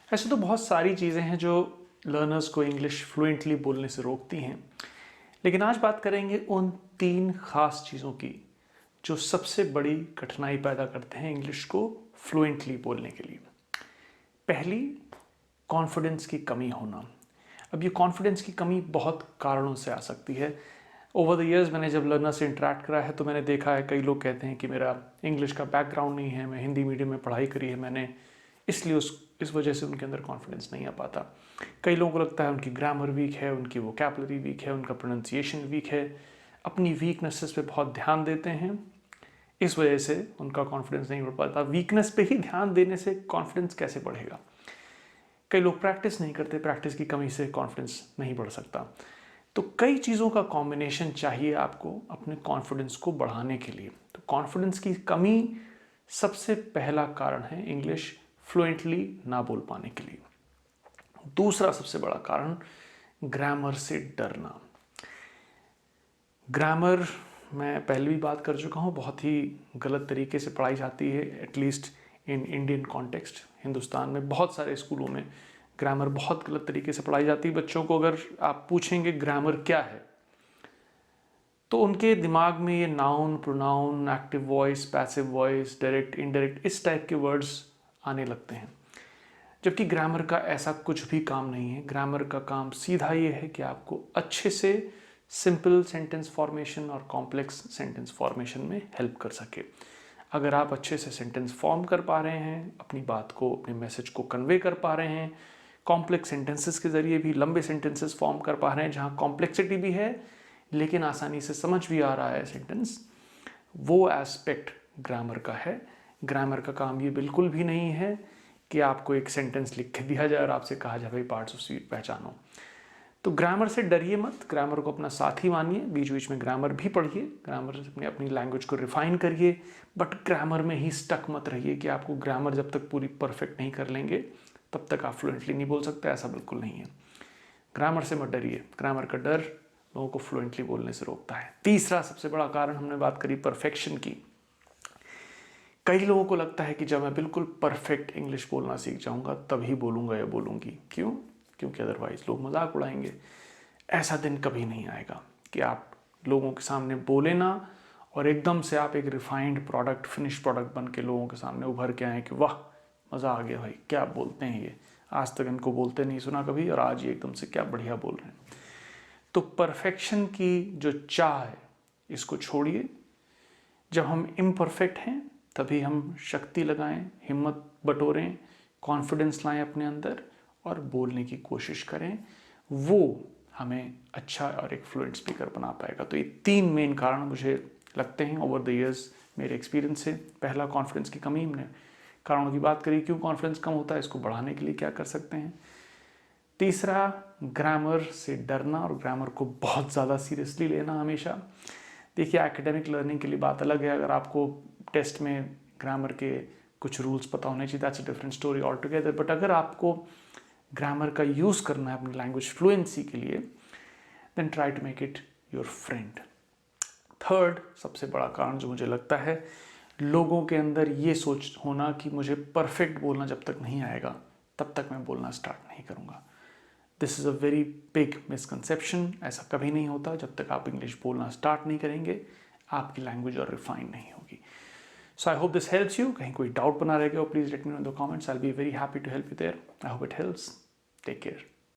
ऐसे तो बहुत सारी चीज़ें हैं जो लर्नर्स को इंग्लिश फ्लुएंटली बोलने से रोकती हैं, लेकिन आज बात करेंगे उन 3 खास चीज़ों की जो सबसे बड़ी कठिनाई पैदा करते हैं इंग्लिश को फ्लुएंटली बोलने के लिए। पहली, कॉन्फिडेंस की कमी होना। अब ये कॉन्फिडेंस की कमी बहुत कारणों से आ सकती है। ओवर द ईयर्स मैंने जब लर्नर से इंटरेक्ट करा है तो मैंने देखा है कई लोग कहते हैं कि मेरा इंग्लिश का बैकग्राउंड नहीं है, मैं हिंदी मीडियम में पढ़ाई करी है मैंने, इसलिए इस वजह से उनके अंदर कॉन्फिडेंस नहीं आ पाता। कई लोगों को लगता है उनकी ग्रामर वीक है, उनकी वोकैबुलरी वीक है, उनका प्रोनाउंसिएशन वीक है, अपनी वीकनेसेस पे बहुत ध्यान देते हैं, इस वजह से उनका कॉन्फिडेंस नहीं बढ़ पाता। वीकनेस पे ही ध्यान देने से कॉन्फिडेंस कैसे बढ़ेगा? कई लोग प्रैक्टिस नहीं करते, प्रैक्टिस की कमी से कॉन्फिडेंस नहीं बढ़ सकता। तो कई चीज़ों का कॉम्बिनेशन चाहिए आपको अपने कॉन्फिडेंस को बढ़ाने के लिए। तो कॉन्फिडेंस की कमी सबसे पहला कारण है इंग्लिश फ्लुएंटली ना बोल पाने के लिए। दूसरा सबसे बड़ा कारण ग्रामर से डरना। ग्रामर, मैं पहले भी बात कर चुका हूँ, बहुत ही गलत तरीके से पढ़ाई जाती है, at least in Indian context. Hindustan में बहुत सारे स्कूलों में ग्रामर बहुत गलत तरीके से पढ़ाई जाती है। बच्चों को अगर आप पूछेंगे ग्रामर क्या है, तो उनके दिमाग में ये noun, pronoun, active voice, passive voice, direct, indirect, इस टाइप के वर्ड्स आने लगते हैं। जबकि ग्रामर का ऐसा कुछ भी काम नहीं है। ग्रामर का काम सीधा ये है कि आपको अच्छे से सिंपल सेंटेंस फॉर्मेशन और कॉम्प्लेक्स सेंटेंस फॉर्मेशन में हेल्प कर सके। अगर आप अच्छे से सेंटेंस फॉर्म कर पा रहे हैं, अपनी बात को, अपने मैसेज को कन्वे कर पा रहे हैं, कॉम्प्लेक्स सेंटेंसेस के ज़रिए भी लंबे सेंटेंसेस फॉर्म कर पा रहे हैं जहाँ कॉम्प्लेक्सिटी भी है लेकिन आसानी से समझ भी आ रहा है सेंटेंस, वो एस्पेक्ट ग्रामर का है। ग्रामर का काम ये बिल्कुल भी नहीं है कि आपको एक सेंटेंस लिख के दिया जाए और आपसे कहा जाए भाई पार्ट्स ऑफ स्पीच पहचानो। तो ग्रामर से डरिए मत, ग्रामर को अपना साथी मानिए, बीच बीच में ग्रामर भी पढ़िए, ग्रामर से अपनी लैंग्वेज को रिफाइन करिए, बट ग्रामर में ही स्टक मत रहिए कि आपको ग्रामर जब तक पूरी परफेक्ट नहीं कर लेंगे तब तक आप फ्लुएंटली नहीं बोल सकते। ऐसा बिल्कुल नहीं है। ग्रामर से मत डरिए। ग्रामर का डर लोगों को फ्लुएंटली बोलने से रोकता है। तीसरा सबसे बड़ा कारण, हमने बात करी परफेक्शन की। कई लोगों को लगता है कि जब मैं बिल्कुल परफेक्ट इंग्लिश बोलना सीख जाऊंगा तभी बोलूंगा या बोलूंगी। क्यों? क्योंकि अदरवाइज लोग मजाक उड़ाएंगे। ऐसा दिन कभी नहीं आएगा कि आप लोगों के सामने बोले ना और एकदम से आप एक रिफाइंड प्रोडक्ट, फिनिश प्रोडक्ट बन के लोगों के सामने उभर के आए कि वाह मज़ा आ गया भाई, क्या बोलते हैं ये, आज तक इनको बोलते नहीं सुना कभी और आज ये एकदम से क्या बढ़िया बोल रहे हैं। तो परफेक्शन की जो चाह है इसको छोड़िए। जब हम इम्परफेक्ट हैं तभी हम शक्ति लगाएं, हिम्मत बटोरें, कॉन्फिडेंस लाएं अपने अंदर और बोलने की कोशिश करें। वो हमें अच्छा और एक फ्लुएंट स्पीकर बना पाएगा। तो ये 3 मेन कारण मुझे लगते हैं ओवर द ईयर्स मेरे एक्सपीरियंस से। पहला, कॉन्फिडेंस की कमी। हमने कारणों की बात करी, क्यों कॉन्फिडेंस कम होता है, इसको बढ़ाने के लिए क्या कर सकते हैं। तीसरा, ग्रामर से डरना और ग्रामर को बहुत ज़्यादा सीरियसली लेना हमेशा। देखिए, एकेडमिक लर्निंग के लिए बात अलग है। अगर आपको टेस्ट में ग्रामर के कुछ रूल्स पता होने चाहिए, that's a different story all together. But अगर आपको ग्रामर का यूज़ करना है अपनी लैंग्वेज फ्लुएंसी के लिए, then try to make it your friend. Third सबसे बड़ा कारण जो मुझे लगता है, लोगों के अंदर ये सोच होना कि मुझे परफेक्ट बोलना जब तक नहीं आएगा तब तक मैं बोलना स्टार्ट नहीं करूँगा। This is a very big misconception. ऐसा कभी नहीं होता। जब तक आप इंग्लिश बोलना स्टार्ट नहीं करेंगे आपकी लैंग्वेज और रिफाइन नहीं होगी। So I hope this helps you. कहीं कोई डाउट बना रह गया हो, please let me know in the comments. I will be very happy to help you there. I hope it helps. Take care.